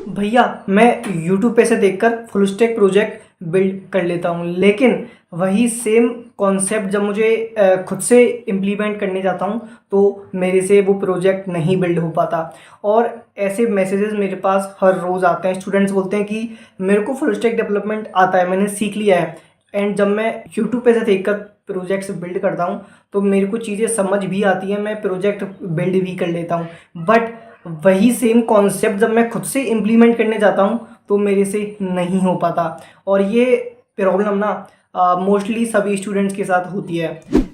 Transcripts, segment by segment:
भैया मैं यूट्यूब पे से देखकर फुल स्टैक प्रोजेक्ट बिल्ड कर लेता हूँ, लेकिन वही सेम कॉन्सेप्ट जब मुझे खुद से इम्प्लीमेंट करने जाता हूँ तो मेरे से वो प्रोजेक्ट नहीं बिल्ड हो पाता। और ऐसे मैसेजेस मेरे पास हर रोज़ आते हैं। स्टूडेंट्स बोलते हैं कि मेरे को फुल स्टैक डेवलपमेंट आता है, मैंने सीख लिया है। एंड जब मैं यूट्यूब पे से देखकर प्रोजेक्ट्स बिल्ड करता हूँ तो मेरे को चीज़ें समझ भी आती हैं, मैं प्रोजेक्ट बिल्ड भी कर लेता हूँ। बट वही सेम कॉन्सेप्ट जब मैं खुद से इम्प्लीमेंट करने जाता हूँ तो मेरे से नहीं हो पाता। और ये प्रॉब्लम ना मोस्टली सभी स्टूडेंट्स के साथ होती है।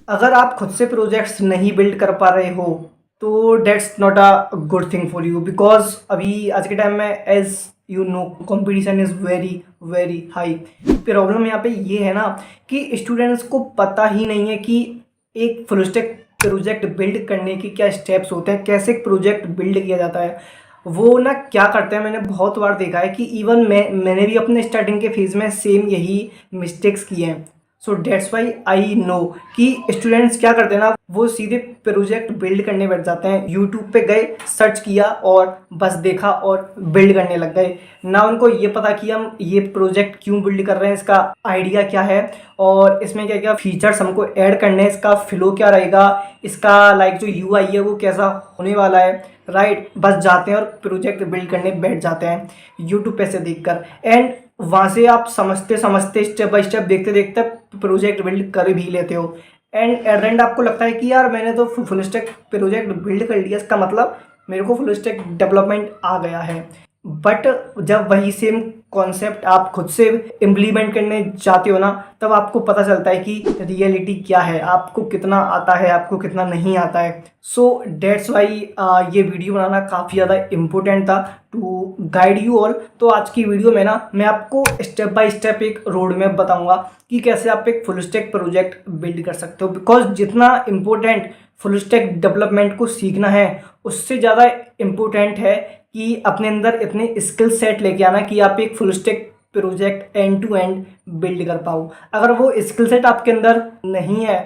अगर आप खुद से प्रोजेक्ट्स नहीं बिल्ड कर पा रहे हो तो that's not a good thing for you, because अभी आज के टाइम में as you know competition is very very high. Problem यहाँ पे ये है ना कि स्टूडेंट्स को पता ही नहीं है कि एक फुल स्टैक प्रोजेक्ट बिल्ड करने के क्या स्टेप्स होते हैं, कैसे एक प्रोजेक्ट बिल्ड किया जाता है। वो ना क्या करते हैं, मैंने बहुत बार देखा है कि इवन मैंने भी अपने स्टार्टिंग के फेज़ में सेम यही मिस्टेक्स किए हैं। So that's why I know कि स्टूडेंट्स क्या करते हैं ना, वो सीधे प्रोजेक्ट बिल्ड करने बैठ जाते हैं। यूट्यूब पे गए, सर्च किया और बस देखा और बिल्ड करने लग गए। ना उनको ये पता कि हम ये प्रोजेक्ट क्यों बिल्ड कर रहे हैं, इसका आइडिया क्या है और इसमें क्या क्या फीचर्स हमको ऐड करने हैं, इसका फ्लो क्या रहेगा, इसका लाइक जो यूआई है वो कैसा होने वाला है। राइट, बस जाते हैं और प्रोजेक्ट बिल्ड करने बैठ जाते हैं यूट्यूब पे से देखकर। एंड वहाँ से आप समझते समझते स्टेप बाय स्टेप देखते देखते प्रोजेक्ट बिल्ड कर भी लेते हो। एंड एट द एंड आपको लगता है कि यार मैंने तो फुल स्टैक प्रोजेक्ट बिल्ड कर लिया, इसका मतलब मेरे को फुल स्टैक डेवलपमेंट आ गया है। बट जब वही सेम कॉन्सेप्ट आप खुद से इम्प्लीमेंट करने जाते हो ना, तब आपको पता चलता है कि रियलिटी क्या है, आपको कितना आता है, आपको कितना नहीं आता है। सो डेट्स वाई ये वीडियो बनाना काफ़ी ज़्यादा इम्पोर्टेंट था टू गाइड यू ऑल। तो आज की वीडियो में ना मैं आपको स्टेप बाय स्टेप एक रोड मैप बताऊंगा कि कैसे आप एक फुल स्टैक प्रोजेक्ट बिल्ड कर सकते हो। बिकॉज जितना इम्पोर्टेंट फुल स्टैक डेवलपमेंट को सीखना है, उससे ज़्यादा इम्पोर्टेंट है कि अपने अंदर इतने स्किल सेट लेके आना कि आप एक full stack project end to end build कर पाओ। अगर वो स्किल सेट आपके अंदर नहीं है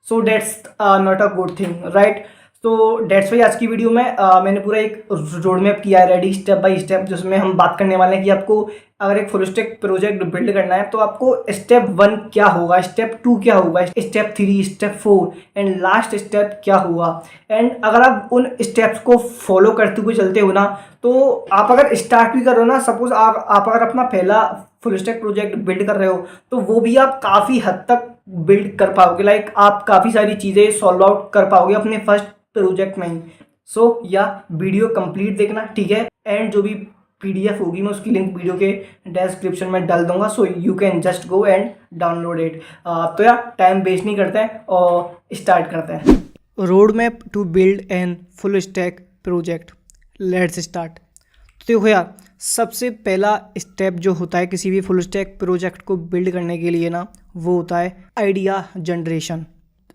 so that's not a good thing, right. तो डेट्स वाई आज की वीडियो में मैंने पूरा एक रोड मैप किया है रेडी, स्टेप बाय स्टेप, जिसमें हम बात करने वाले हैं कि आपको अगर एक फुल स्टैक प्रोजेक्ट बिल्ड करना है तो आपको स्टेप 1 क्या होगा, स्टेप 2 क्या होगा, step 3, step 4 and last step क्या होगा। एंड अगर आप उन स्टेप्स को फॉलो करते हुए चलते हो ना, तो आप अगर स्टार्ट भी कर रहे हो ना, सपोज आप अगर अपना पहला फुल स्टैक प्रोजेक्ट बिल्ड कर रहे हो तो वो भी आप काफ़ी हद तक बिल्ड कर पाओगे। लाइक आप काफ़ी सारी चीज़ें सॉल्व आउट कर पाओगे अपने फर्स्ट प्रोजेक्ट में ही। सो या वीडियो कंप्लीट देखना, ठीक है। एंड जो भी पीडीएफ होगी मैं उसकी लिंक वीडियो के डिस्क्रिप्शन में डाल दूंगा, सो you can just go and download it. तो यार टाइम वेस्ट नहीं करते हैं और स्टार्ट करते हैं। Road map to build an full stack project, let's start. तो देखो यार, सबसे पहला स्टेप जो होता है किसी भी फुल स्टैक प्रोजेक्ट को बिल्ड करने के लिए ना, वो होता है idea generation,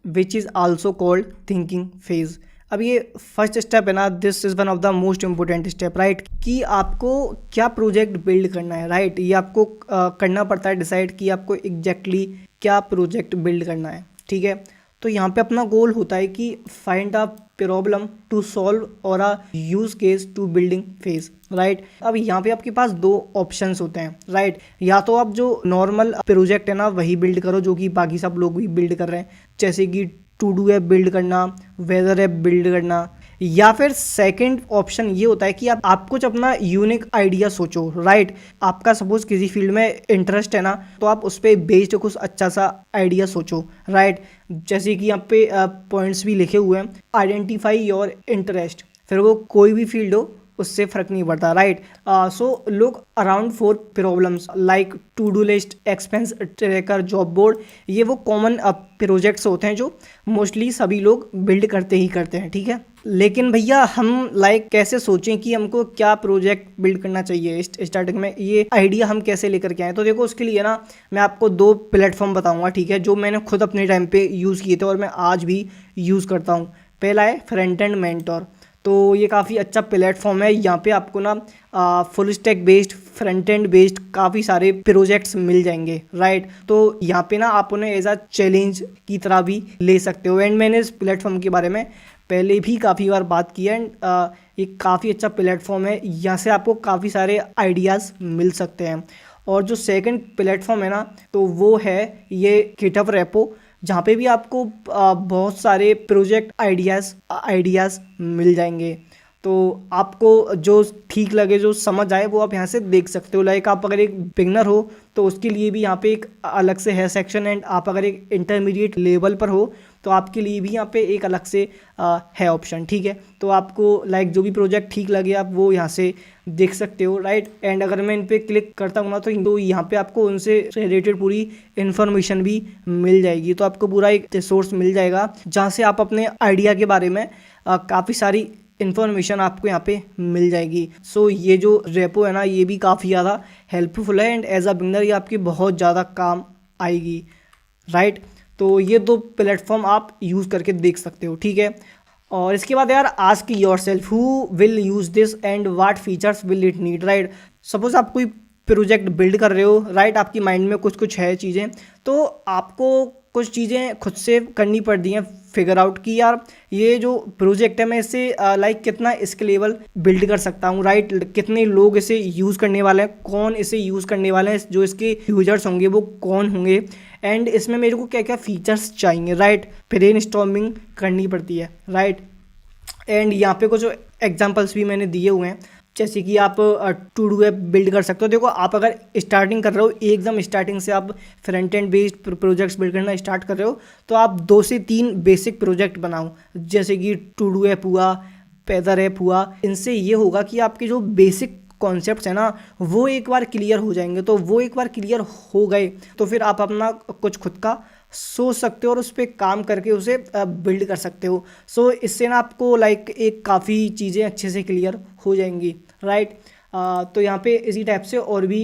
which is also called thinking phase. अब ये फर्स्ट स्टेप है ना, this is one of the most important step, right. कि आपको क्या प्रोजेक्ट बिल्ड करना है, राइट। ये आपको करना पड़ता है डिसाइड कि आपको एग्जैक्टली क्या प्रोजेक्ट बिल्ड करना है, ठीक है। तो यहाँ पे अपना गोल होता है कि find a problem to solve और a use case to building phase, right. अब यहाँ पे आपके पास दो ऑप्शंस होते हैं, राइट। या तो आप जो नॉर्मल प्रोजेक्ट है ना वही बिल्ड करो जो कि बाकी सब लोग भी बिल्ड कर रहे हैं, जैसे कि टू डू ऐप बिल्ड करना, वेदर ऐप बिल्ड करना। या फिर सेकंड ऑप्शन ये होता है कि आप कुछ अपना यूनिक आइडिया सोचो, राइट। आपका सपोज किसी फील्ड में इंटरेस्ट है ना, तो आप उस पर बेस्ड कुछ अच्छा सा आइडिया सोचो, राइट। जैसे कि यहाँ पे पॉइंट्स भी लिखे हुए हैं, आइडेंटिफाई योर इंटरेस्ट, फिर वो कोई भी फील्ड हो उससे फ़र्क नहीं पड़ता, right. So look around for problems like to do list, expense tracker, job board. ये वो कॉमन प्रोजेक्ट्स होते हैं जो मोस्टली सभी लोग बिल्ड करते ही करते हैं, ठीक है। लेकिन भैया हम लाइक कैसे सोचें कि हमको क्या प्रोजेक्ट बिल्ड करना चाहिए स्टार्टिंग में, ये आइडिया हम कैसे लेकर के आएँ। तो देखो उसके लिए ना मैं आपको दो प्लेटफॉर्म बताऊँगा, ठीक है, जो मैंने खुद अपने टाइम पे यूज़ किए थे और मैं आज भी यूज़ करता हूँ। पहला है फ्रंट एंड मेंटोर। तो ये काफ़ी अच्छा प्लेटफॉर्म है। यहाँ पे आपको ना full stack based, front end based काफ़ी सारे प्रोजेक्ट्स मिल जाएंगे, राइट। तो यहाँ पे ना आप उन्हें एज अ चैलेंज की तरह भी ले सकते हो। एंड मैंने इस प्लेटफॉर्म के बारे में पहले भी काफ़ी बार बात की है। एंड ये काफ़ी अच्छा प्लेटफॉर्म है, यहाँ से आपको काफ़ी सारे आइडियाज़ मिल सकते हैं। और जो सेकंड प्लेटफॉर्म है ना, तो वो है ये गिटहब रेपो, जहाँ पे भी आपको बहुत सारे प्रोजेक्ट आइडियाज़ मिल जाएंगे। तो आपको जो ठीक लगे, जो समझ आए, वो आप यहाँ से देख सकते हो। लाइक आप अगर एक बिगनर हो तो उसके लिए भी यहाँ पे एक अलग से है सेक्शन, एंड आप अगर एक इंटरमीडिएट लेवल पर हो तो आपके लिए भी यहाँ पे एक अलग से है ऑप्शन, ठीक है। तो आपको लाइक जो भी प्रोजेक्ट ठीक लगे आप वो यहाँ से देख सकते हो, राइट। एंड अगर मैं इन पे क्लिक करता हूँ ना, तो यहाँ पे आपको उनसे रिलेटेड पूरी इन्फॉर्मेशन भी मिल जाएगी। तो आपको पूरा एक सोर्स मिल जाएगा जहाँ से आप अपने आइडिया के बारे में काफ़ी सारी इन्फॉर्मेशन आपको यहाँ पे मिल जाएगी। सो ये जो रेपो है ना, ये भी काफ़ी ज़्यादा हेल्पफुल है, एंड एज अ बिगनर ये आपकी बहुत ज़्यादा काम आएगी, राइट। तो ये दो प्लेटफॉर्म आप यूज़ करके देख सकते हो, ठीक है। और इसके बाद यार, ask your self who will use this and what features will it need, right. Suppose आप कोई प्रोजेक्ट बिल्ड कर रहे हो, राइट, आपकी माइंड में कुछ है चीज़ें, तो आपको कुछ चीज़ें खुद से करनी पड़ती हैं फिगर आउट कि यार ये जो प्रोजेक्ट है मैं इसे लाइक कितना स्केलेबल बिल्ड कर सकता हूँ, राइट। कितने लोग इसे यूज़ करने वाले हैं, कौन इसे यूज़ करने वाले हैं, जो इसके यूजर्स होंगे वो कौन होंगे, एंड इसमें मेरे को क्या क्या फीचर्स चाहिए, राइट। ब्रेनस्टॉर्मिंग करनी पड़ती है, राइट। एंड यहाँ पे कुछ एग्जांपल्स भी मैंने दिए हुए हैं, जैसे कि आप टू डू ऐप बिल्ड कर सकते हो। देखो, आप अगर स्टार्टिंग कर रहे हो, एकदम स्टार्टिंग से आप front end based projects build करना स्टार्ट कर रहे हो, तो आप 2 से 3 बेसिक प्रोजेक्ट बनाओ, जैसे कि टू डू ऐप हुआ, पैदर ऐप हुआ। इनसे ये होगा कि आपके जो बेसिक कॉन्सेप्ट्स हैं ना, वो एक बार क्लियर हो जाएंगे। तो वो एक बार क्लियर हो गए तो फिर आप अपना कुछ खुद का सोच सकते हो और उस पर काम करके उसे बिल्ड कर सकते हो। सो इससे ना आपको लाइक एक काफ़ी चीज़ें अच्छे से क्लियर हो जाएंगी, राइट। तो यहाँ पे इसी टाइप से और भी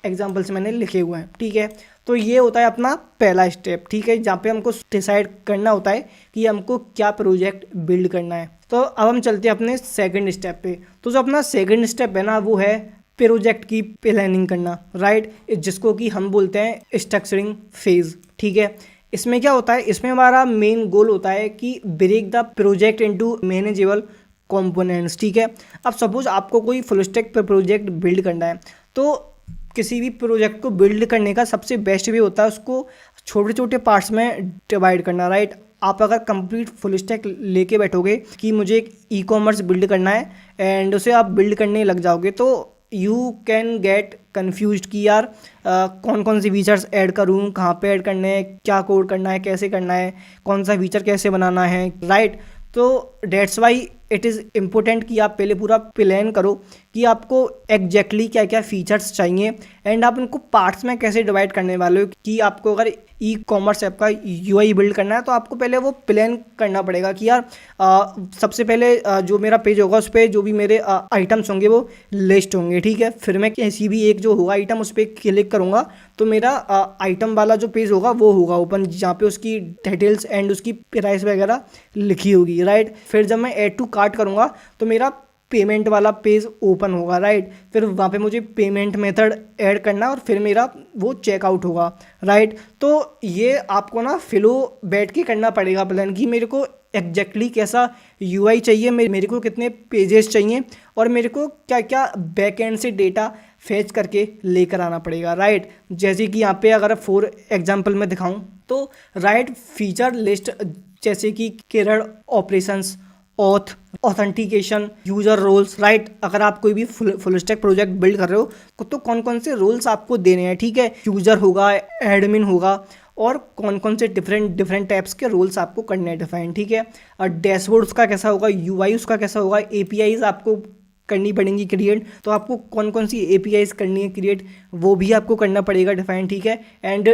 एग्जांपल्स मैंने लिखे हुए हैं, ठीक है। तो ये होता है अपना पहला स्टेप, ठीक है, जहाँ पे हमको डिसाइड करना होता है कि हमको क्या प्रोजेक्ट बिल्ड करना है। तो अब हम चलते हैं अपने सेकंड स्टेप पे। तो जो अपना सेकंड स्टेप है ना, वो है प्रोजेक्ट की प्लानिंग करना, राइट, जिसको कि हम बोलते हैं स्ट्रक्चरिंग फेज, ठीक है। इसमें क्या होता है, इसमें हमारा मेन गोल होता है कि break the project into manageable components, ठीक है। अब सपोज आपको कोई फुल स्टैक प्रोजेक्ट बिल्ड करना है, तो किसी भी प्रोजेक्ट को बिल्ड करने का सबसे बेस्ट वे होता है उसको छोटे छोटे पार्ट्स में डिवाइड करना, राइट। आप अगर कंप्लीट फुल स्टैक लेके बैठोगे कि मुझे एक ई कॉमर्स बिल्ड करना है एंड उसे आप बिल्ड करने लग जाओगे, तो यू कैन गेट कन्फ्यूज कि यार कौन कौन से फीचर्स ऐड करूँ, कहाँ पे ऐड करने हैं, क्या कोड करना है, कैसे करना है, कौन सा फीचर कैसे बनाना है, राइट। तो that's why it is important कि आप पहले पूरा प्लान करो कि आपको एग्जैक्टली क्या क्या फीचर्स चाहिए एंड आप उनको पार्ट्स में कैसे डिवाइड करने वाले हो। कि आपको अगर ई कॉमर्स ऐप का यूआई बिल्ड करना है तो आपको पहले वो प्लान करना पड़ेगा कि यार सबसे पहले जो मेरा पेज होगा उस पर जो भी मेरे आइटम्स होंगे वो लिस्ट होंगे, ठीक है। फिर मैं किसी भी एक जो होगा आइटम उस पर क्लिक करूँगा तो मेरा आइटम वाला जो पेज होगा वो होगा ओपन, जहाँ पे उसकी डिटेल्स एंड उसकी प्राइस वगैरह लिखी होगी, राइट। फिर जब मैं ऐड टू कार्ट करूँगा तो मेरा पेमेंट वाला पेज ओपन होगा, राइट। फिर वहाँ पे मुझे पेमेंट मेथड ऐड करना है और फिर मेरा वो चेकआउट होगा, राइट। तो ये आपको ना फ्लो बैठ के करना पड़ेगा प्लान कि मेरे को एग्जैक्टली कैसा यूआई चाहिए, मेरे को कितने पेजेस चाहिए और मेरे को क्या क्या बैकएंड से डेटा फेच करके लेकर आना पड़ेगा, राइट। जैसे कि यहाँ पे अगर फॉर एग्जांपल मैं दिखाऊं तो राइट फीचर लिस्ट, जैसे कि केरल operations, auth, authentication, user roles, right. अगर आप कोई भी फुल स्टैक प्रोजेक्ट बिल्ड कर रहे हो तो कौन कौन से रोल्स आपको देने हैं, ठीक है। यूजर होगा, एडमिन होगा और कौन कौन से डिफरेंट टाइप्स के रोल्स आपको करने हैं डिफाइन, ठीक है। और डैशबोर्ड उसका कैसा होगा, यूआई उसका कैसा होगा, एपीआईज आपको करनी पड़ेंगी क्रिएट, तो आपको कौन कौन सी एपीआईज करनी है क्रिएट वो भी आपको करना पड़ेगा डिफाइन, ठीक है। एंड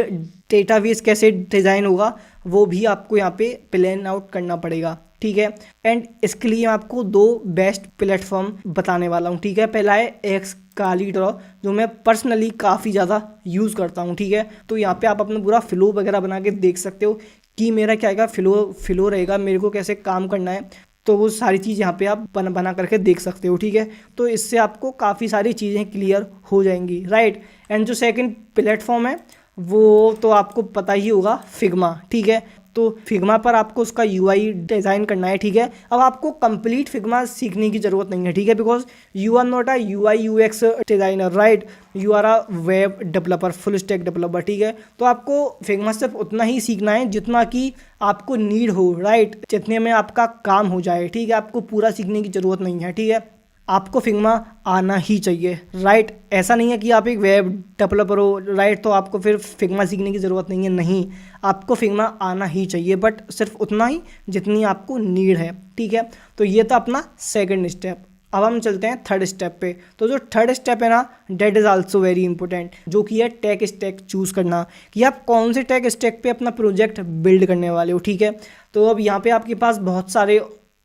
डेटाबेस कैसे डिज़ाइन होगा वो भी आपको यहाँ पे प्लान आउट करना पड़ेगा, ठीक है। एंड इसके लिए मैं आपको 2 बेस्ट प्लेटफॉर्म बताने वाला हूँ, ठीक है। पहला है एक्सकालीड्रॉ, जो मैं पर्सनली काफ़ी ज़्यादा यूज़ करता हूँ, ठीक है। तो यहाँ पे आप अपना पूरा फ्लो वगैरह बना के देख सकते हो कि मेरा क्या क्या फ्लो रहेगा, मेरे को कैसे काम करना है, तो वो सारी चीज़ यहाँ पे आप बना करके देख सकते हो, ठीक है। तो इससे आपको काफ़ी सारी चीज़ें क्लियर हो जाएंगी, राइट। एंड जो सेकंड प्लेटफॉर्म है वो तो आपको पता ही होगा, फिग्मा, ठीक है। तो फिग्मा पर आपको उसका यूआई डिज़ाइन करना है, ठीक है। अब आपको कंप्लीट फिग्मा सीखने की ज़रूरत नहीं है, ठीक है, because you are not a UI UX designer, right, you are a web developer, full stack developer, ठीक है। तो आपको फिग्मा सिर्फ उतना ही सीखना है जितना कि आपको नीड हो, राइट, जितने में आपका काम हो जाए, ठीक है। आपको पूरा सीखने की ज़रूरत नहीं है, ठीक है। आपको फिग्मा आना ही चाहिए, राइट। ऐसा नहीं है कि आप एक वेब डेवलपर हो, राइट, तो आपको फिर फिग्मा सीखने की ज़रूरत नहीं है, नहीं, आपको फिग्मा आना ही चाहिए, बट सिर्फ उतना ही जितनी आपको नीड है, ठीक है। तो ये था अपना सेकंड स्टेप। अब हम चलते हैं थर्ड स्टेप पे। तो जो थर्ड स्टेप है ना, that is also very important, जो कि है टेक स्टैक चूज़ करना, कि आप कौन से टेक स्टैक पे अपना प्रोजेक्ट बिल्ड करने वाले हो, ठीक है। तो अब यहाँ पे आपके पास बहुत सारे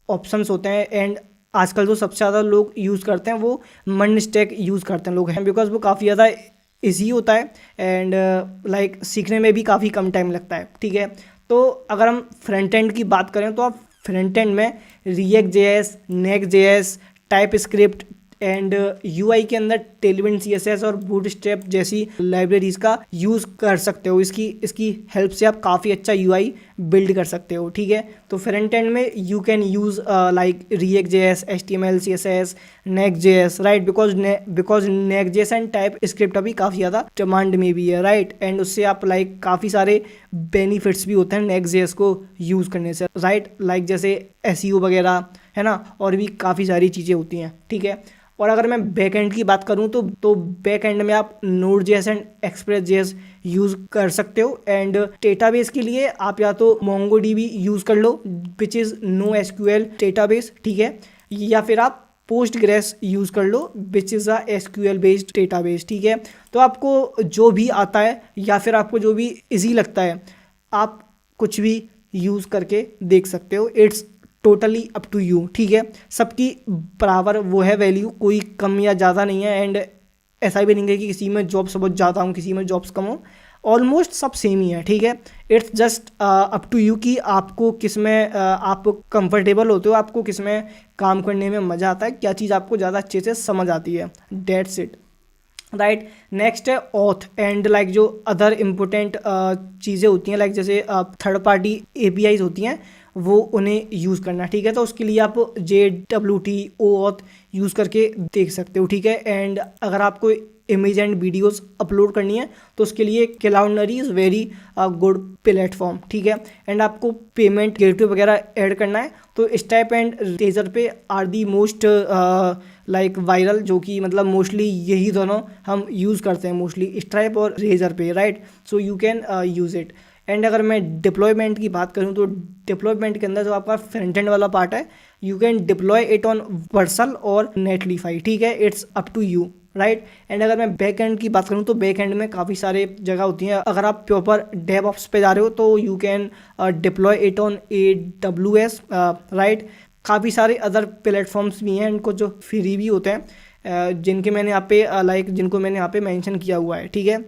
ऑप्शंस होते हैं, एंड आजकल जो सबसे ज़्यादा लोग यूज़ करते हैं वो मन स्टैक यूज़ करते हैं लोग हैं, बिकॉज वो काफ़ी ज़्यादा ईजी होता है एंड लाइक सीखने में भी काफ़ी कम टाइम लगता है, ठीक है। तो अगर हम फ्रंट एंड की बात करें तो आप फ्रंट एंड में react JS, next JS, type script and UI के अंदर टेलविंड सीएसएस और बूटस्ट्रैप जैसी लाइब्रेरीज का यूज़ कर सकते हो। इसकी हेल्प से आप काफ़ी अच्छा यूआई बिल्ड कर सकते हो, ठीक है। तो फ्रंट एंड में you can use like react JS, HTML, CSS, next JS, right, because next JS and type script अभी काफ़ी ज़्यादा डिमांड में भी है, राइट, एंड उससे आप लाइक काफ़ी सारे बेनिफिट्स भी होते हैं नेक्स्ट जेएस को यूज़ करने से, राइट, लाइक जैसे एसईओ वगैरह, है ना, और भी काफ़ी सारी चीज़ें होती हैं, ठीक है। और अगर मैं बैक एंड की बात करूं तो बैक एंड में आप node JS and express JS use कर सकते हो, एंड डेटाबेस के लिए आप या तो मोंगोडीबी यूज़ कर लो which is no SQL database, ठीक है, या फिर आप पोस्टग्रेस यूज़ कर लो which is a SQL based database, ठीक है। तो आपको जो भी आता है या फिर आपको जो भी इजी लगता है आप कुछ भी यूज़ करके देख सकते हो, it's totally up to you, ठीक है। सबकी बराबर वो है वैल्यू, कोई कम या ज़्यादा नहीं है, एंड ऐसा भी नहीं है कि किसी में जॉब्स बहुत ज़्यादा हो किसी में जॉब्स कम हो, ऑलमोस्ट सब सेम ही है, ठीक है। It's just up to you कि आपको किस में आप कंफर्टेबल होते हो, आपको किस में काम करने में मज़ा आता है, क्या चीज़ आपको ज़्यादा अच्छे से समझ आती है, डेट्स इट, राइट। नेक्स्ट है ऑथ एंड लाइक जो अदर इम्पोर्टेंट चीज़ें होती हैं, लाइक जैसे थर्ड पार्टी एपीआईज होती हैं वो उन्हें यूज़ करना, ठीक है। तो उसके लिए आप JWT OAuth यूज़ करके देख सकते हो, ठीक है। एंड अगर आपको इमेज एंड वीडियोस अपलोड करनी है तो उसके लिए क्लाउडनरी इज़ वेरी गुड प्लेटफॉर्म, ठीक है। एंड आपको पेमेंट गेटवे वगैरह ऐड करना है तो Stripe and Razorpay are the most like viral, जो कि मतलब मोस्टली यही दोनों हम यूज़ करते हैं मोस्टली, स्ट्राइप और रेजर पे, right. So you can use it. And अगर मैं डिप्लॉयमेंट की बात करूं तो डिप्लॉयमेंट के अंदर जो आपका फ्रंट एंड वाला पार्ट है you can deploy it on Vercel और नेटलीफाई, ठीक है, it's up to you, right. And अगर मैं बैक एंड की बात करूं तो बैक एंड में काफ़ी सारे जगह होती हैं। अगर आप प्रॉपर डेवऑप्स पे जा रहे हो तो you can deploy it on AWS, right. काफ़ी सारे अदर प्लेटफॉर्म्स भी हैं, इनको जो फ्री भी होते हैं जिनके मैंने यहाँ पे जिनको मैंने यहाँ पे मेंशन किया हुआ है, ठीक है।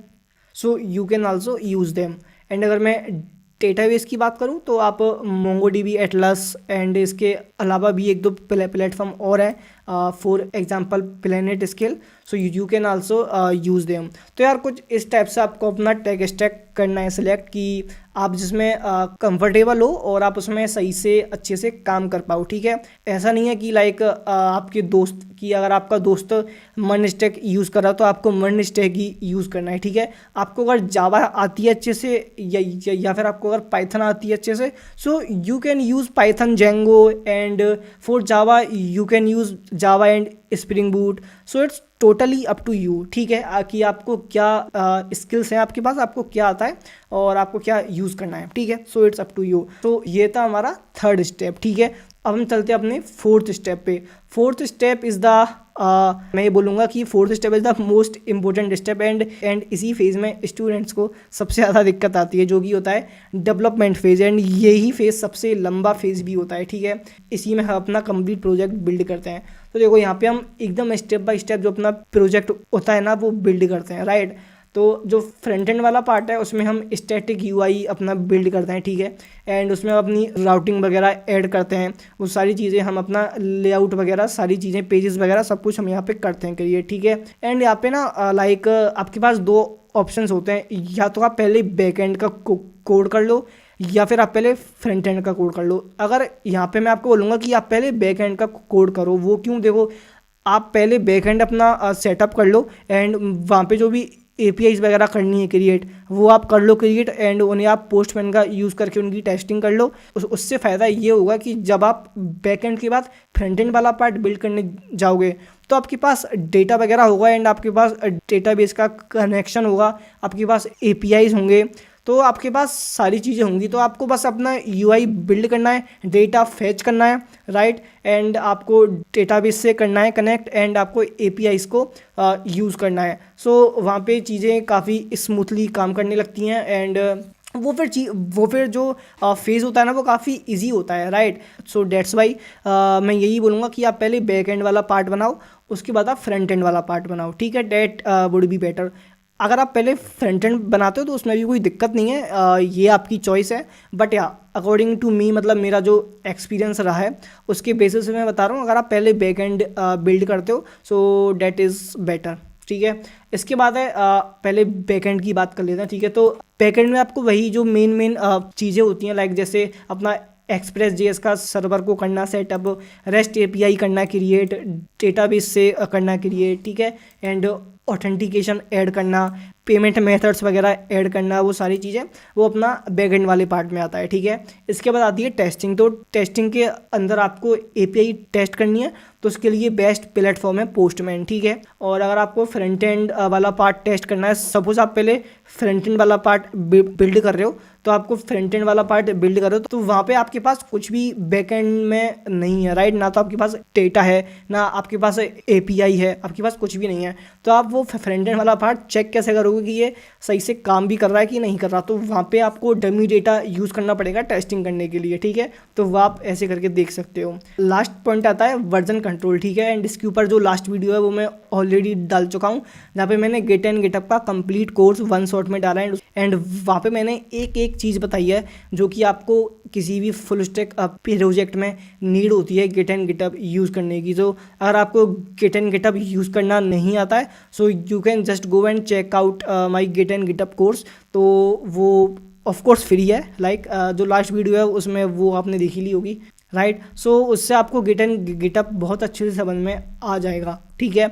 So you can also use them. And अगर मैं डेटाबेस की बात करूं तो आप मोंगोडीबी, एटलस एंड इसके अलावा भी एक दो प्लेटफॉर्म और हैं, for example planet scale, so you can also use them. तो यार कुछ इस टाइप से आपको अपना टेक स्टैक करना है सिलेक्ट कि आप जिसमें कंफर्टेबल हो और आप उसमें सही से अच्छे से काम कर पाओ, ठीक है। ऐसा नहीं है कि लाइक आपके दोस्त की, अगर आपका दोस्त मन स्टैक यूज़ कर रहा तो आपको मन स्टैक ही यूज़ करना है, ठीक है। आपको अगर जावा आती है अच्छे से या फिर आपको अगर पाइथन आती है अच्छे से, so you can use Python, Django, and for Java you can use Java and Spring Boot. So it's totally up to you, ठीक है, कि आपको क्या स्किल्स हैं आपके पास, आपको क्या आता है और आपको क्या यूज़ करना है, ठीक है। So it's up to you. तो ये था हमारा थर्ड स्टेप, ठीक है। अब हम चलते हैं अपने फोर्थ स्टेप पे। फोर्थ स्टेप इज़ द मैं ये बोलूँगा कि fourth step is the most important step, and इसी फेज़ में स्टूडेंट्स को सबसे ज़्यादा दिक्कत आती है, जो कि होता है डेवलपमेंट फेज़, एंड यही फेज़ सबसे लंबा फेज़ भी होता है, ठीक है। इसी में हम अपना कंप्लीट प्रोजेक्ट बिल्ड करते हैं। तो देखो यहाँ पे हम एकदम स्टेप बाय स्टेप जो अपना प्रोजेक्ट होता है ना वो बिल्ड करते हैं, राइट। तो जो फ्रंट एंड वाला पार्ट है उसमें हम स्टैटिक यूआई अपना बिल्ड करते हैं, ठीक है। एंड उसमें अपनी राउटिंग वगैरह ऐड करते हैं, वो सारी चीज़ें हम अपना लेआउट वगैरह सारी चीज़ें पेजेस वगैरह सब कुछ हम यहाँ पे करते हैं क्रिएट, ठीक है। एंड यहाँ पे ना लाइक आपके पास दो ऑप्शंस होते हैं, या तो आप पहले बैक एंड का कोड कर लो या फिर आप पहले फ्रंट एंड का कोड कर लो। अगर यहाँ पे मैं आपको बोलूँगा कि आप पहले बैक एंड का कोड करो, वो क्यों, देखो आप पहले बैक एंड अपना सेटअप कर लो एंड वहाँ पे जो भी एपीआईज वगैरह करनी है क्रिएट, वो आप कर लो क्रिएट एंड उन्हें आप पोस्टमैन का यूज़ करके उनकी टेस्टिंग कर लो। उससे फ़ायदा ये होगा कि जब आप बैक एंड के बाद फ्रंट एंड वाला पार्ट बिल्ड करने जाओगे तो आपके पास डेटा वगैरह होगा एंड आपके पास डेटाबेस का कनेक्शन होगा, आपके पास एपीआईज होंगे, तो आपके पास सारी चीज़ें होंगी। तो आपको बस अपना यूआई बिल्ड करना है, डेटा फेच करना है, राइट, एंड आपको डेटाबेस से करना है कनेक्ट एंड आपको एपीआईज को यूज़ करना है। सो वहाँ पे चीज़ें काफ़ी स्मूथली काम करने लगती हैं एंड वो फिर जो फेज़ होता है ना वो काफ़ी इजी होता है, राइट। सो डेट्स वाई मैं यही बोलूँगा कि आप पहले बैक एंड वाला पार्ट बनाओ, उसके बाद आप फ्रंट एंड वाला पार्ट बनाओ, ठीक है। That would be better. अगर आप पहले फ्रंट एंड बनाते हो तो उसमें भी कोई दिक्कत नहीं है, ये आपकी चॉइस है, बट या अकॉर्डिंग टू मी, मतलब मेरा जो एक्सपीरियंस रहा है उसके बेसिस पे मैं बता रहा हूँ, अगर आप पहले बैक एंड बिल्ड करते हो सो डेट इज़ बेटर, ठीक है। इसके बाद है पहले बैकएंड की बात कर लेते हैं, ठीक है। तो बैकएंड में आपको वही जो मेन चीज़ें होती हैं, लाइक जैसे अपना एक्सप्रेस जेएस का सर्वर को करना सेटअप, रेस्ट एपीआई करना क्रिएट, डेटाबेस से करना क्रिएट, ठीक है, एंड ऑथेंटिकेशन ऐड करना, पेमेंट मेथड्स वगैरह ऐड करना, वो सारी चीज़ें वो अपना बैकएंड वाले पार्ट में आता है, ठीक है। इसके बाद आती है टेस्टिंग। तो टेस्टिंग के अंदर आपको एपीआई टेस्ट करनी है तो उसके लिए बेस्ट प्लेटफॉर्म है पोस्टमैन, ठीक है। और अगर आपको फ्रंट एंड वाला पार्ट टेस्ट करना है, सपोज आप पहले फ्रंट एंड वाला पार्ट बिल्ड कर रहे हो, तो आपको फ्रंट एंड वाला पार्ट बिल्ड कर रहे हो तो वहाँ पे आपके पास कुछ भी बैक एंड में नहीं है, राइट, ना तो आपके पास डेटा है, ना आपके पास एपीआई है, आपके पास कुछ भी नहीं है। तो आप वो फ्रंट एंड वाला पार्ट चेक कैसे करोगे कि ये सही से काम भी कर रहा है कि नहीं कर रहा, तो वहाँ पे आपको डमी डेटा यूज़ करना पड़ेगा टेस्टिंग करने के लिए, ठीक है। तो वो आप ऐसे करके देख सकते हो। लास्ट पॉइंट आता है वर्जन कंट्रोल, ठीक है, एंड इसके ऊपर जो लास्ट वीडियो है वो मैं ऑलरेडी डाल चुका हूँ, जहाँ पे मैंने गिट एंड गिटअप का कंप्लीट कोर्स वन शॉट में डाला है एंड वहाँ पे मैंने एक चीज़ बताई है जो कि आपको किसी भी फुल स्टैक प्रोजेक्ट में नीड होती है गिट एंड गिटअप यूज़ करने की। तो अगर आपको गिट एंड गिटअप यूज़ करना नहीं आता है so you can just go and check out my git and GitHub course. तो वो ऑफ कोर्स फ्री है, लाइक जो लास्ट वीडियो है उसमें वो आपने देखी ली होगी, राइट। सो उससे आपको गिट एंड गिटअप बहुत अच्छे से समझ में आ जाएगा, ठीक है।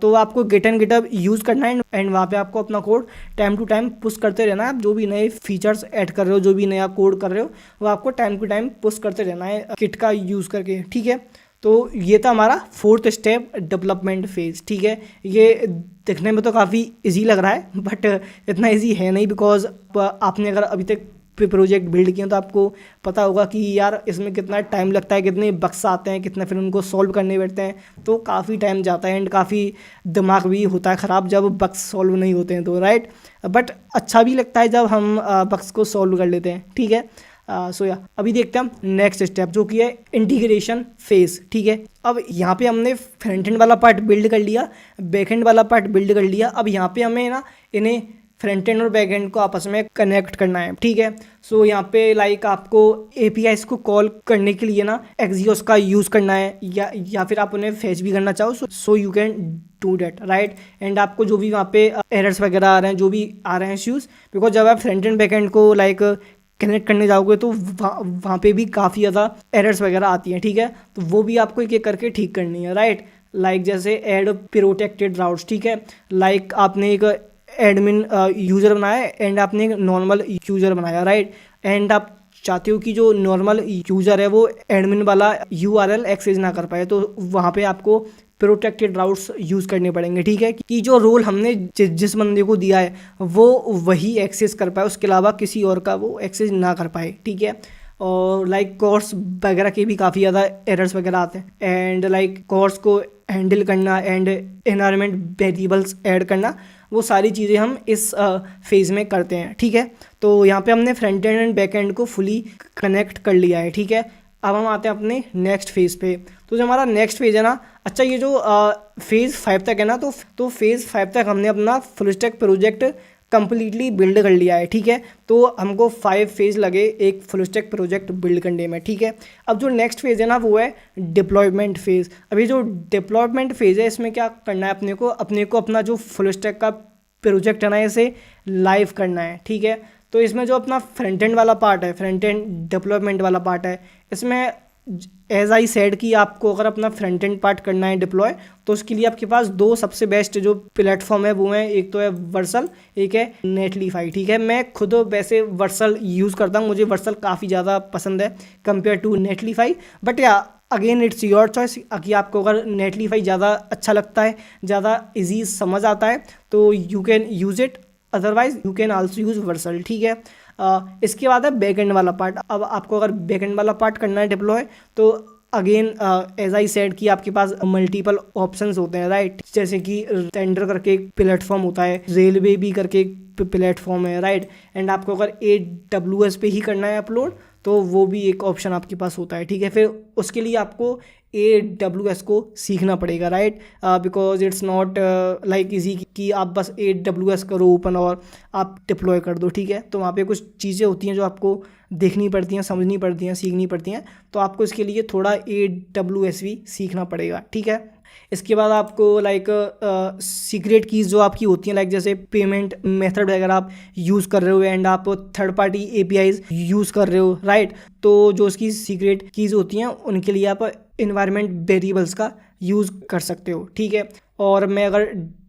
तो आपको गिट एंड गिटअप यूज़ करना है एंड वहाँ पे आपको अपना code time to time push करते रहना है। आप जो भी नए फीचर्स ऐड कर रहे हो, जो भी नया कोड कर रहे हो, वो आपको टाइम टू टाइम पुश करते रहना है किट का यूज़ करके, ठीक है। तो ये था हमारा फोर्थ स्टेप, डेवलपमेंट फेज़, ठीक है। ये दिखने में तो काफ़ी इजी लग रहा है बट इतना इजी है नहीं, बिकॉज आपने अगर अभी तक प्रोजेक्ट बिल्ड किए तो आपको पता होगा कि यार इसमें कितना टाइम लगता है, कितने बग्स आते हैं, कितना फिर उनको सॉल्व करने बैठते हैं, तो काफ़ी टाइम जाता है एंड काफ़ी दिमाग भी होता है ख़राब जब बग्स सॉल्व नहीं होते हैं, तो राइट। बट अच्छा भी लगता है जब हम बग्स को सॉल्व कर लेते हैं, ठीक है। सो या अभी देखते हैं हम नेक्स्ट स्टेप जो कि है इंटीग्रेशन फेज़, ठीक है। अब यहाँ पे हमने फ्रंट एंड वाला पार्ट बिल्ड कर लिया, बैक एंड वाला पार्ट बिल्ड कर लिया। अब यहाँ पे हमें ना इन्हें फ्रंट एंड और बैक एंड को आपस में कनेक्ट करना है, ठीक है। सो यहाँ पे लाइक आपको एपीआईज को कॉल करने के लिए ना एक्सियोस का यूज़ करना है या फिर आप उन्हें फेच भी करना चाहो so you can do that, right. And आपको जो भी वहाँ पे एरर्स वगैरह आ रहे हैं, जो भी आ रहे हैं इश्यूज़, बिकॉज जब आप फ्रंट एंड बैक एंड को लाइक कनेक्ट करने जाओगे तो वहाँ पे भी काफ़ी ज़्यादा एरर्स वगैरह आती हैं, ठीक है। तो वो भी आपको एक एक करके ठीक करनी है, राइट। लाइक जैसे ऐड प्रोटेक्टेड राउट्स, ठीक है। लाइक आपने एक एडमिन यूज़र बनाया एंड आपने एक नॉर्मल यूज़र बनाया, राइट। एंड आप चाहते हो कि जो नॉर्मल यूज़र है वो एडमिन वाला यूआरएल एक्सेस ना कर पाए, तो वहाँ पे आपको प्रोटेक्टेड राउट्स यूज़ करने पड़ेंगे, ठीक है, कि जो रोल हमने जिस बंदे को दिया है वो वही एक्सेस कर पाए, उसके अलावा किसी और का वो एक्सेस ना कर पाए, ठीक है। और लाइक कोर्स वगैरह के भी काफ़ी ज़्यादा एरर्स वगैरह आते हैं एंड लाइक कोर्स को हैंडल करना एंड एनवायरनमेंट वेरिएबल्स ऐड करना, वो सारी चीज़ें हम इस फेज़ में करते हैं, ठीक है। तो यहाँ पे हमने फ्रंट एंड बैक एंड को फुली कनेक्ट कर लिया है, ठीक है। अब हम आते हैं अपने नेक्स्ट फेज़ पे। तो जो हमारा नेक्स्ट फेज़ है ना, अच्छा ये जो फेज़ 5 तक है ना, तो फेज़ 5 तक हमने अपना full stack project completely build कर लिया है, ठीक है। तो हमको 5 फेज़ लगे एक फुल स्टैक प्रोजेक्ट बिल्ड करने में, ठीक है। अब जो नेक्स्ट फेज़ है ना वो है डिप्लॉयमेंट फेज़। अभी जो डिप्लॉयमेंट फेज़ है इसमें क्या करना है, अपने को अपना जो फुल स्टैक का प्रोजेक्ट है ना इसे लाइव करना है, ठीक है। तो इसमें जो अपना फ्रंट एंड वाला पार्ट है, फ्रंट एंड डेवलपमेंट वाला पार्ट है, इसमें एज आई सेड कि आपको अगर अपना फ्रंट एंड पार्ट करना है डिप्लॉय, तो उसके लिए आपके पास दो सबसे बेस्ट जो प्लेटफॉर्म है वो है, एक तो है वर्सल, एक है नेटलीफाई। ठीक है, मैं खुद वैसे वर्सल यूज़ करता हूँ, मुझे वर्सल काफ़ी ज़्यादा पसंद है कंपेयर टू नेटलीफाई, बट या अगेन इट्स योर चॉइस कि आपको अगर नेटलीफाई ज़्यादा अच्छा लगता है, ज़्यादा इजी समझ आता है, तो you can use it, otherwise you can also use Vercel. ठीक है, इसके बाद है बैकएंड वाला पार्ट। अब आपको अगर बैकएंड वाला पार्ट करना है डिप्लॉय, तो अगेन एज आई सेड कि आपके पास मल्टीपल ऑप्शंस होते हैं, राइट। जैसे कि टेंडर करके एक प्लेटफॉर्म होता है, रेलवे भी करके एक प्लेटफॉर्म है, राइट। एंड आपको अगर AWS पे ही करना है अपलोड, तो वो भी एक ऑप्शन आपके पास होता है। ठीक है, फिर उसके लिए आपको AWS को सीखना पड़ेगा, right, because it's not like easy कि आप बस AWS करो ओपन और आप डिप्लॉय कर दो। ठीक है, तो वहाँ पे कुछ चीज़ें होती हैं जो आपको देखनी पड़ती हैं, समझनी पड़ती हैं, सीखनी पड़ती हैं, तो आपको इसके लिए थोड़ा AWS भी सीखना पड़ेगा। ठीक है, इसके बाद आपको लाइक सीक्रेट कीज़ जो आपकी होती हैं, लाइक जैसे पेमेंट मेथड अगर आप यूज़ कर रहे हो एंड आप थर्ड पार्टी APIs यूज़ कर रहे हो, राइट, तो जो उसकी सीक्रेट कीज़ होती हैं उनके लिए आप इन्वायरमेंट वेरिएबल्स का यूज़ कर सकते हो। ठीक है, और मैं अगर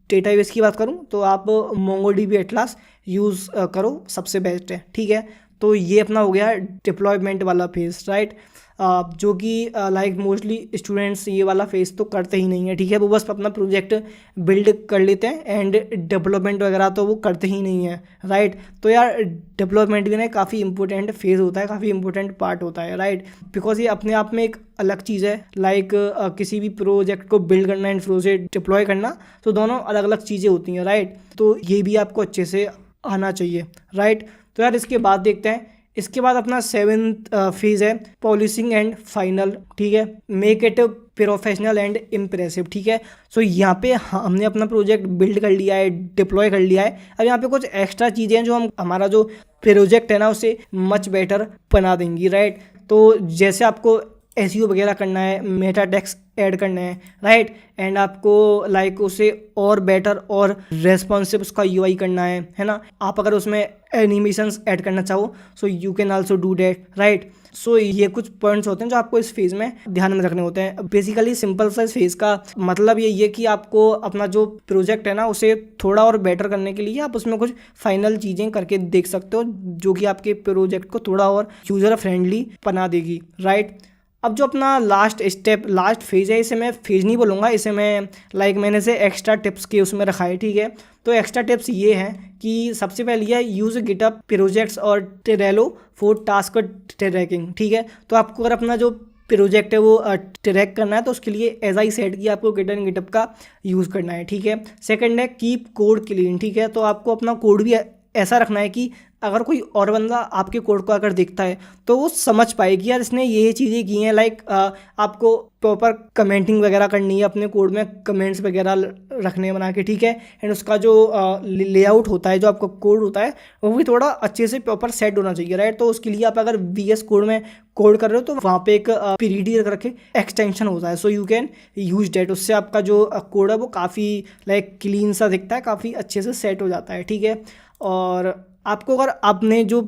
डेटाबेस की बात करूं तो आप MongoDB एटलास यूज़ करो, सबसे बेस्ट है। ठीक है, तो ये अपना हो गया डिप्लॉयमेंट वाला फेज़, राइट, जो कि लाइक मोस्टली स्टूडेंट्स ये वाला फेज़ तो करते ही नहीं है। ठीक है, वो बस अपना प्रोजेक्ट बिल्ड कर लेते हैं एंड डेवलपमेंट वगैरह तो वो करते ही नहीं है, राइट। तो यार डेवलपमेंट भी ना काफ़ी इंपॉर्टेंट फेज़ होता है, काफ़ी इंपॉर्टेंट पार्ट होता है, राइट, बिकॉज ये अपने आप में एक अलग चीज़ है। लाइक किसी भी प्रोजेक्ट को बिल्ड करना एंड फिर उसे डिप्लॉय करना, तो दोनों अलग अलग चीज़ें होती हैं, राइट। तो ये भी आपको अच्छे से आना चाहिए, राइट। तो यार इसके बाद देखते हैं, इसके बाद अपना 7th फेज़ है पॉलिशिंग एंड फाइनल। ठीक है, make it professional and impressive. ठीक है, सो यहाँ पे हमने अपना प्रोजेक्ट बिल्ड कर लिया है, डिप्लॉय कर लिया है। अब यहाँ पे कुछ एक्स्ट्रा चीज़ें हैं जो हम हमारा जो प्रोजेक्ट है ना उसे मच बेटर बना देंगी, राइट। तो जैसे आपको SEO वगैरह करना है, मेटा टैग्स ऐड करने हैं, राइट, एंड आपको लाइक उसे और बेटर और रेस्पॉन्सिव उसका UI करना है ना। आप अगर उसमें एनिमेशंस ऐड करना चाहो, so you can also do that, right. So ये कुछ पॉइंट्स होते हैं जो आपको इस फेज़ में ध्यान में रखने होते हैं। बेसिकली सिंपल सा इस फेज़ का मतलब यही है कि आपको अपना जो प्रोजेक्ट है ना उसे थोड़ा और बेटर करने के लिए आप उसमें कुछ फाइनल चीज़ें करके देख सकते हो, जो कि आपके प्रोजेक्ट को थोड़ा और यूज़र फ्रेंडली बना देगी, राइट। अब जो अपना लास्ट स्टेप, लास्ट फेज़ है, इसे मैं फेज़ नहीं बोलूँगा, इसे मैं लाइक मैंने से एक्स्ट्रा टिप्स के उसमें रखा है। ठीक है, तो एक्स्ट्रा टिप्स ये हैं कि सबसे पहले है यूज़ गिटहब प्रोजेक्ट्स और Trello फॉर टास्क ट्रैकिंग। ठीक है, तो आपको अगर अपना जो प्रोजेक्ट है वो ट्रैक करना है, तो उसके लिए एज आई सेड कि आपको गिटहब का यूज़ करना है। ठीक है, सेकंड है कीप कोड क्लीन। ठीक है, तो आपको अपना कोड भी ऐसा रखना है कि अगर कोई और बंदा आपके कोड को अगर देखता है तो वो समझ पाए कि यार इसने ये चीज़ें की हैं। लाइक आपको प्रॉपर कमेंटिंग वगैरह करनी है, अपने कोड में कमेंट्स वगैरह रखने बना के। ठीक है, एंड उसका जो लेआउट होता है, जो आपका कोड होता है, वो भी थोड़ा अच्छे से प्रॉपर सेट होना चाहिए, राइट। तो उसके लिए आप अगर VS कोड में कोड कर रहे हो तो वहाँ पे एक PDD रख के एक्सटेंशन होता है, so you can use that. उससे आपका जो कोड है वो काफ़ी लाइक क्लीन सा दिखता है, काफ़ी अच्छे से सेट हो जाता है। ठीक है, और आपको अगर आपने जो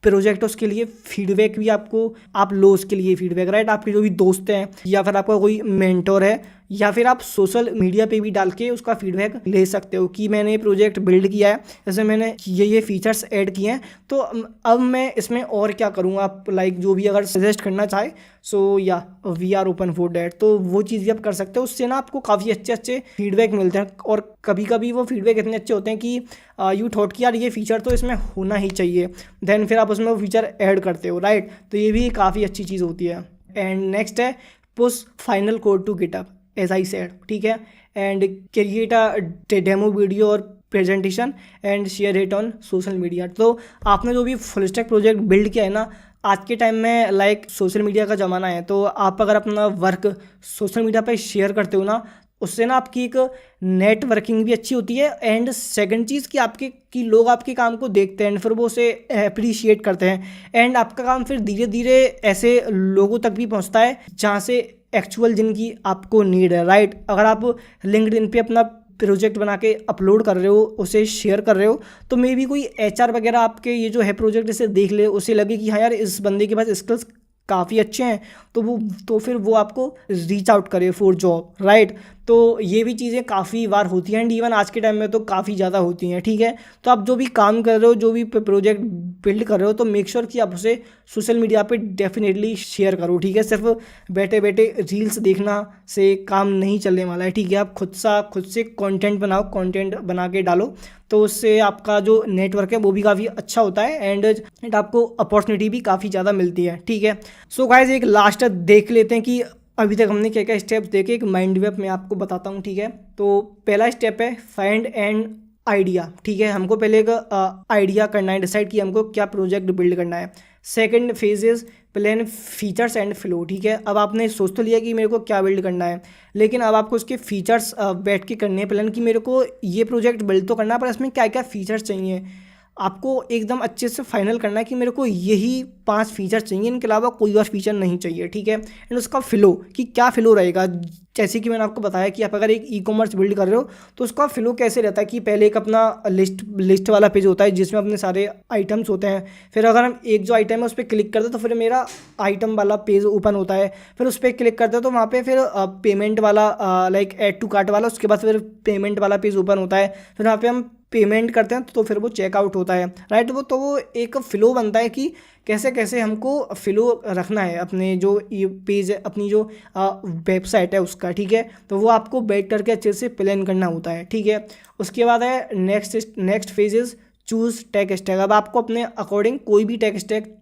प्रोजेक्ट है उसके लिए फीडबैक भी आपको आप लो उसके लिए फीडबैक, राइट। आपके जो भी दोस्त हैं या फिर आपका कोई मेंटोर है या फिर आप सोशल मीडिया पे भी डाल के उसका फीडबैक ले सकते हो कि मैंने ये प्रोजेक्ट बिल्ड किया है, जैसे मैंने ये फीचर्स ऐड किए हैं, तो अब मैं इसमें और क्या करूँ। आप लाइक जो भी अगर सजेस्ट करना चाहे, so yeah we are open for that, तो वो चीज़ भी आप कर सकते हो। उससे ना आपको काफ़ी अच्छे फीडबैक मिलते हैं, और कभी कभी वो फीडबैक इतने अच्छे होते हैं कि यू थॉट कि यार ये फीचर तो इसमें होना ही चाहिए, देन फिर आप उसमें वो फीचर ऐड करते हो, राइट। तो ये भी काफ़ी अच्छी चीज़ होती है। एंड नेक्स्ट है push final code to GitHub as I said. ठीक है, and create a demo video और presentation and share it on social media. तो आपने जो भी फुल स्टैक प्रोजेक्ट बिल्ड किया है ना, आज के टाइम में लाइक सोशल मीडिया का ज़माना है, तो आप अगर अपना वर्क सोशल मीडिया पे शेयर करते हो ना, उससे ना आपकी एक नेटवर्किंग भी अच्छी होती है। एंड सेकंड चीज़ कि लोग आपके काम को देखते हैं एंड फिर वो उसे अप्रिशिएट करते हैं, एंड आपका काम फिर धीरे धीरे ऐसे लोगों तक भी पहुंचता है जहां से एक्चुअल जिनकी आपको नीड है, राइट। अगर आप लिंक्डइन पे अपना प्रोजेक्ट बना के अपलोड कर रहे हो, उसे शेयर कर रहे हो, तो मे बी कोई HR वगैरह आपके ये जो है प्रोजेक्ट इसे देख ले, उसे लगे कि हाँ यार इस बंदे के पास स्किल्स काफ़ी अच्छे हैं, तो फिर वो आपको रीच आउट करे फॉर जॉब, राइट। तो ये भी चीज़ें काफ़ी बार होती हैं एंड इवन आज के टाइम में तो काफ़ी ज़्यादा होती हैं, ठीक है। तो आप जो भी काम कर रहे हो, जो भी प्रोजेक्ट बिल्ड कर रहे हो, तो मेक श्योर कि आप उसे सोशल मीडिया पे डेफिनेटली शेयर करो, ठीक है। सिर्फ बैठे बैठे रील्स देखना से काम नहीं चलने वाला है, ठीक है। आप खुद से कंटेंट बनाओ, कंटेंट बना के डालो, तो उससे आपका जो नेटवर्क है वो भी काफ़ी अच्छा होता है एंड आपको अपॉर्चुनिटी भी काफ़ी ज़्यादा मिलती है, ठीक है। सो गाइस एक लास्ट देख लेते हैं कि अभी तक हमने क्या क्या स्टेप्स देखे। एक माइंड मैप मैं आपको बताता हूँ, ठीक है। तो पहला स्टेप है फाइंड एंड आइडिया, ठीक है। हमको पहले एक आइडिया करना है, डिसाइड कि हमको क्या प्रोजेक्ट बिल्ड करना है। Second phase is plan features and flow, ठीक है। अब आपने सोच तो लिया कि मेरे को क्या बिल्ड करना है, लेकिन अब आपको उसके फीचर्स बैठ के करने हैं प्लान कि मेरे को ये प्रोजेक्ट बिल्ड तो करना है, पर इसमें क्या क्या फीचर्स चाहिए। आपको एकदम अच्छे से फाइनल करना है कि मेरे को यही 5 फीचर चाहिए, इनके अलावा कोई और फीचर नहीं चाहिए, ठीक है। एंड उसका फ्लो कि क्या फ्लो रहेगा, जैसे कि मैंने आपको बताया कि आप अगर एक ई-कॉमर्स बिल्ड कर रहे हो तो उसका फ्लो कैसे रहता है कि पहले एक अपना लिस्ट वाला पेज होता है जिसमें अपने सारे आइटम्स होते हैं। फिर अगर हम एक जो आइटम है उस पर क्लिक करते हैं तो फिर मेरा आइटम वाला पेज ओपन होता है। फिर उस पर क्लिक करते हैं तो वहाँ पे फिर पेमेंट वाला लाइक ऐड टू कार्ट वाला, उसके बाद फिर पेमेंट वाला पेज ओपन होता है। फिर वहाँ पे हम पेमेंट करते हैं तो फिर वो चेकआउट होता है, राइट। वो एक फ़्लो बनता है कि कैसे कैसे हमको फ़्लो रखना है अपने जो ये पेज है, अपनी जो वेबसाइट है उसका, ठीक है। तो वो आपको बैठ करके अच्छे से प्लान करना होता है, ठीक है। उसके बाद है next phase is choose tech stack. अब आपको अपने अकॉर्डिंग कोई भी टेक स्टैक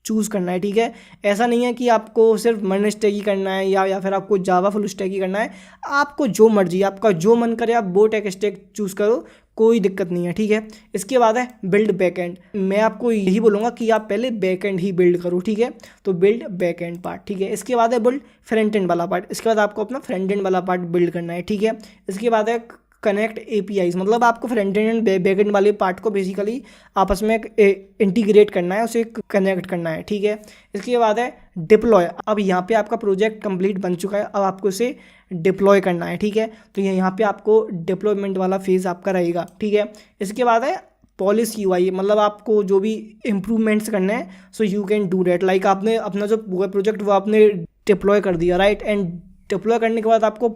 चूज़ करना है, ठीक है। ऐसा नहीं है कि आपको सिर्फ मन स्टैक ही करना है या फिर आपको जावा फुल स्टैक ही करना है। आपको जो मर्जी, आपका जो मन करे आप वो टेक स्टैक चूज़ करो, कोई दिक्कत नहीं है, ठीक है। इसके बाद है बिल्ड बैकएंड। मैं आपको यही बोलूँगा कि आप पहले बैकएंड ही बिल्ड करो, ठीक है। तो बिल्ड बैकएंड पार्ट, ठीक है। इसके बाद है बिल्ड फ्रंट एंड वाला पार्ट। इसके बाद आपको अपना फ्रंट एंड वाला पार्ट बिल्ड करना है, ठीक है। इसके बाद है कनेक्ट APIs, मतलब आपको front end and back and वाले पार्ट को बेसिकली आपस में इंटीग्रेट करना है, उसे कनेक्ट करना है, ठीक है। इसके बाद है डिप्लॉय। अब यहाँ पे आपका प्रोजेक्ट कंप्लीट बन चुका है, अब आपको इसे डिप्लॉय करना है, ठीक है। तो यहाँ पे आपको डिप्लॉयमेंट वाला फेज आपका रहेगा, ठीक है। इसके बाद है पॉलिश UI, मतलब आपको जो भी इम्प्रूवमेंट्स करने हैं so you can do that. Like आपने अपना जो पूरा प्रोजेक्ट वो आपने डिप्लॉय कर दिया, राइट। एंड डिप्लॉय करने के बाद आपको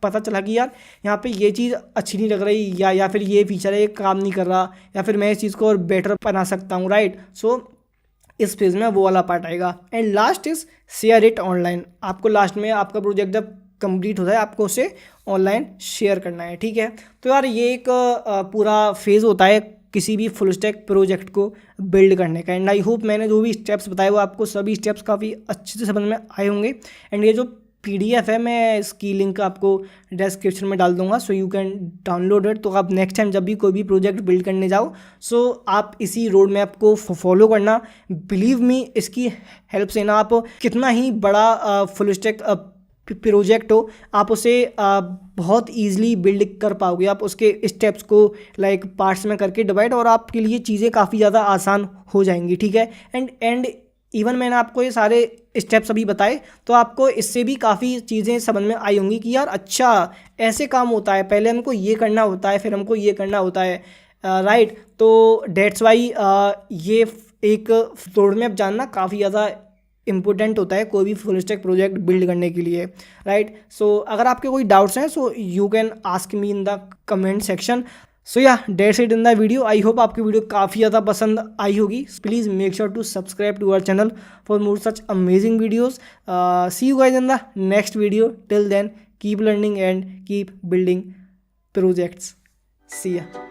पता चला कि यार यहाँ पे ये चीज़ अच्छी नहीं लग रही या फिर ये फीचर है ये काम नहीं कर रहा या फिर मैं इस चीज़ को और बेटर बना सकता हूँ, राइट। सो इस फेज़ में वो वाला पार्ट आएगा। And last is share it online. आपको लास्ट में आपका प्रोजेक्ट जब कंप्लीट होता है आपको उसे ऑनलाइन शेयर करना है, ठीक है। तो यार ये एक पूरा फेज़ होता है किसी भी फुल स्टैक प्रोजेक्ट को बिल्ड करने का। एंड आई होप मैंने जो भी स्टेप्स बताए वो आपको सभी स्टेप्स काफ़ी अच्छे से समझ में आए होंगे। एंड ये जो PDF है मैं इसकी लिंक आपको डिस्क्रिप्शन में डाल दूंगा, सो यू कैन डाउनलोड इट। तो आप नेक्स्ट टाइम जब भी कोई भी प्रोजेक्ट बिल्ड करने जाओ सो आप इसी रोड मैप को फॉलो करना। बिलीव मी, इसकी हेल्प से ना आप कितना ही बड़ा फुल स्टैक प्रोजेक्ट हो आप उसे बहुत ईजिली बिल्ड कर पाओगे। आप उसके स्टेप्स को लाइक पार्ट्स में करके डिवाइड, और आपके लिए चीज़ें काफ़ी ज़्यादा आसान हो जाएंगी, ठीक है। एंड इवन मैंने आपको ये सारे स्टेप्स अभी बताए तो आपको इससे भी काफ़ी चीज़ें समझ में आई होंगी कि यार अच्छा ऐसे काम होता है, पहले हमको ये करना होता है फिर हमको ये करना होता है, राइट। तो डेट्स वाई ये एक रोड मैप जानना काफ़ी ज़्यादा इम्पोर्टेंट होता है कोई भी फुल स्टैक प्रोजेक्ट बिल्ड करने के लिए, राइट। सो अगर आपके कोई डाउट्स हैं so you can ask me in the comment section. So yeah that's it in the video. I hope आपकी वीडियो काफ़ी ज़्यादा पसंद आई होगी। Please make sure to subscribe to our channel for more such amazing videos. See you guys in the next video. Till then keep learning and keep building projects. See या।